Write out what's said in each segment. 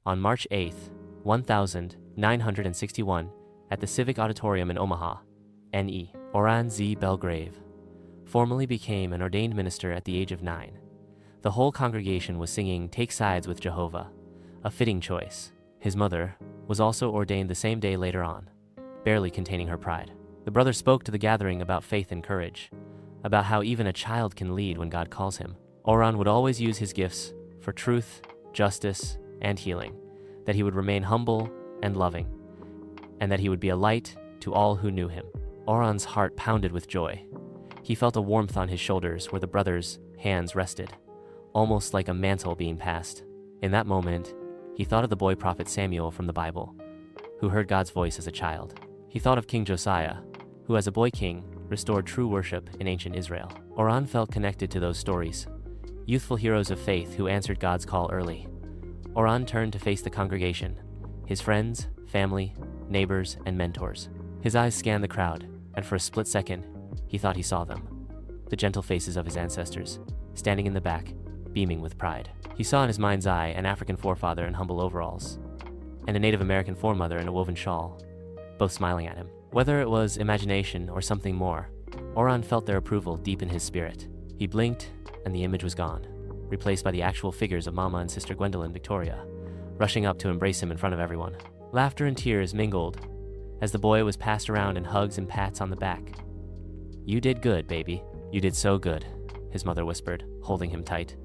On March 8, 1961, at the Civic Auditorium in Omaha, NE, Oran Z. Belgrave formally became an ordained minister at the age of 9. The whole congregation was singing "Take Sides with Jehovah," a fitting choice. His mother was also ordained the same day later on, barely containing her pride. The brother spoke to the gathering about faith and courage, about how even a child can lead when God calls him. Oran would always use his gifts for truth, justice, and healing, that he would remain humble and loving, and that he would be a light to all who knew him. Oran's heart pounded with joy. He felt a warmth on his shoulders where the brother's hands rested, almost like a mantle being passed. In that moment, he thought of the boy prophet Samuel from the Bible, who heard God's voice as a child. He thought of King Josiah, who as a boy king restored true worship in ancient Israel. Oran felt connected to those stories, youthful heroes of faith who answered God's call early. Oran turned to face the congregation, his friends, family, neighbors, and mentors. His eyes scanned the crowd, and for a split second, he thought he saw them, the gentle faces of his ancestors, standing in the back, beaming with pride. He saw in his mind's eye an African forefather in humble overalls, and a Native American foremother in a woven shawl, both smiling at him. Whether it was imagination or something more, Oran felt their approval deep in his spirit. He blinked, and the image was gone, replaced by the actual figures of Mama and Sister Gwendolyn Victoria, rushing up to embrace him in front of everyone. Laughter and tears mingled as the boy was passed around in hugs and pats on the back. "You did good, baby. You did so good," his mother whispered, holding him tight.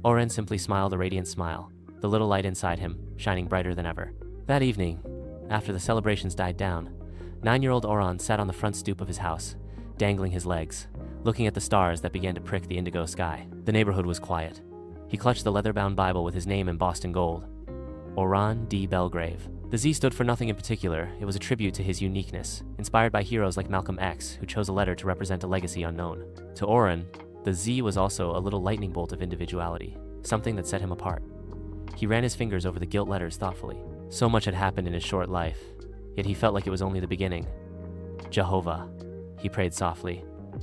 Oran simply smiled a radiant smile, the little light inside him shining brighter than ever. That evening, after the celebrations died down, 9-year-old Oran sat on the front stoop of his house, dangling his legs, looking at the stars that began to prick the indigo sky. The neighborhood was quiet. He clutched the leather-bound Bible with his name embossed in gold, Oran D. Belgrave. The Z stood for nothing in particular. It was a tribute to his uniqueness, inspired by heroes like Malcolm X, who chose a letter to represent a legacy unknown. To Oran, the Z was also a little lightning bolt of individuality, something that set him apart. He ran his fingers over the gilt letters thoughtfully. So much had happened in his short life, yet he felt like it was only the beginning. "Jehovah," he prayed softly,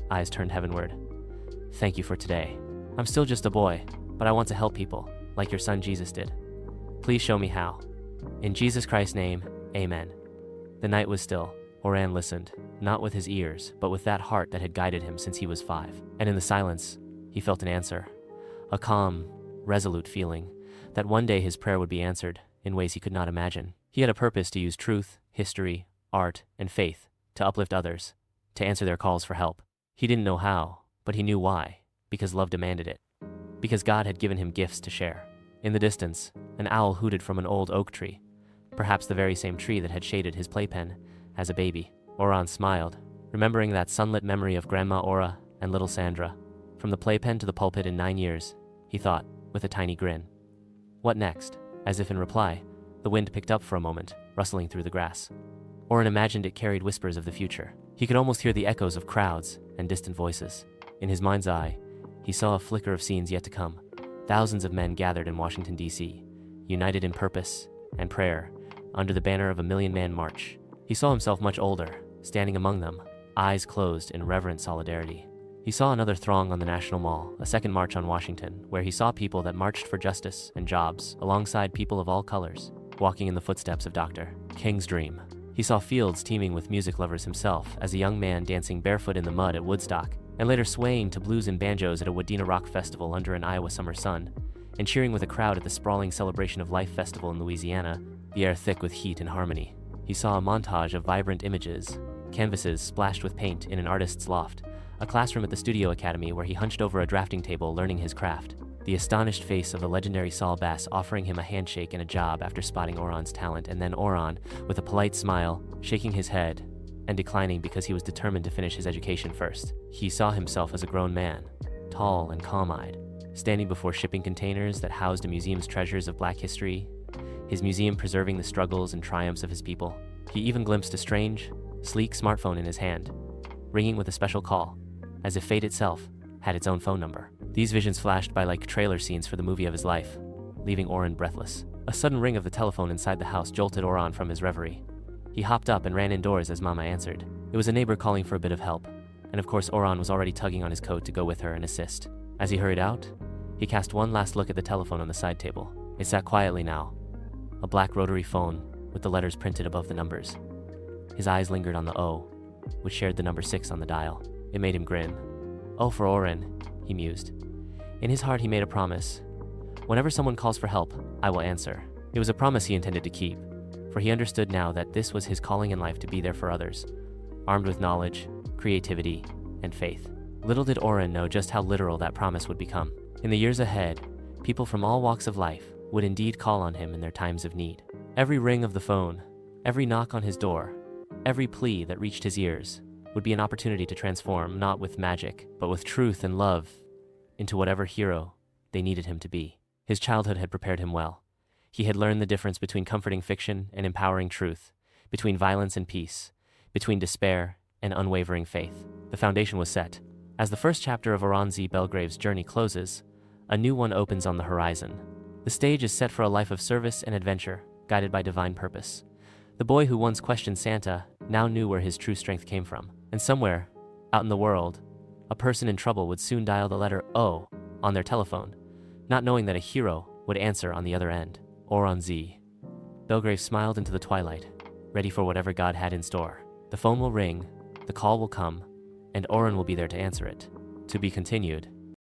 eyes turned heavenward. "Thank you for today. I'm still just a boy, but I want to help people, like your son Jesus did. Please show me how. In Jesus Christ's name, amen." The night was still. Oran listened, not with his ears, but with that heart that had guided him since he was 5. And in the silence, he felt an answer. A calm, resolute feeling that one day his prayer would be answered in ways he could not imagine. He had a purpose to use truth, history, art, and faith to uplift others, to answer their calls for help. He didn't know how, but he knew why, because love demanded it, because God had given him gifts to share. In the distance, an owl hooted from an old oak tree, perhaps the very same tree that had shaded his playpen as a baby. Oran smiled, remembering that sunlit memory of Grandma Ora and little Sandra. From the playpen to the pulpit in 9 years, he thought, with a tiny grin. What next? As if in reply, the wind picked up for a moment, rustling through the grass. Oran imagined it carried whispers of the future. He could almost hear the echoes of crowds and distant voices. In his mind's eye, he saw a flicker of scenes yet to come. Thousands of men gathered in Washington, D.C., united in purpose and prayer under the banner of a million-man march. He saw himself much older, standing among them, eyes closed in reverent solidarity. He saw another throng on the National Mall, a second march on Washington, where he saw people that marched for justice and jobs alongside people of all colors, walking in the footsteps of Dr. King's dream. He saw fields teeming with music lovers himself as a young man dancing barefoot in the mud at Woodstock, and later swaying to blues and banjos at a Wadena Rock Festival under an Iowa summer sun, and cheering with a crowd at the sprawling Celebration of Life Festival in Louisiana, the air thick with heat and harmony. He saw a montage of vibrant images, canvases splashed with paint in an artist's loft, a classroom at the Studio Academy where he hunched over a drafting table learning his craft, the astonished face of the legendary Saul Bass offering him a handshake and a job after spotting Oran's talent, and then Oran, with a polite smile, shaking his head and declining because he was determined to finish his education first. He saw himself as a grown man, tall and calm-eyed, standing before shipping containers that housed a museum's treasures of Black history, his museum preserving the struggles and triumphs of his people. He even glimpsed a strange, sleek smartphone in his hand, ringing with a special call, as if fate itself had its own phone number. These visions flashed by like trailer scenes for the movie of his life, leaving Oran breathless. A sudden ring of the telephone inside the house jolted Oran from his reverie. He hopped up and ran indoors as Mama answered. It was a neighbor calling for a bit of help, and of course Oran was already tugging on his coat to go with her and assist. As he hurried out, he cast one last look at the telephone on the side table. It sat quietly now, a black rotary phone with the letters printed above the numbers. His eyes lingered on the O, which shared the number 6 on the dial. It made him grin. "Oh, for Oran," he mused. In his heart, he made a promise. Whenever someone calls for help, I will answer. It was a promise he intended to keep, for he understood now that this was his calling in life, to be there for others, armed with knowledge, creativity, and faith. Little did Oran know just how literal that promise would become. In the years ahead, people from all walks of life would indeed call on him in their times of need. Every ring of the phone, every knock on his door, every plea that reached his ears would be an opportunity to transform, not with magic, but with truth and love, into whatever hero they needed him to be. His childhood had prepared him well. He had learned the difference between comforting fiction and empowering truth, between violence and peace, between despair and unwavering faith. The foundation was set. As the first chapter of Oran Z. Belgrave's journey closes, a new one opens on the horizon. The stage is set for a life of service and adventure, guided by divine purpose. The boy who once questioned Santa now knew where his true strength came from. And somewhere, out in the world, a person in trouble would soon dial the letter O on their telephone, not knowing that a hero would answer on the other end. Oran Z. Belgrave smiled into the twilight, ready for whatever God had in store. The phone will ring, the call will come, and Oran will be there to answer it. To be continued.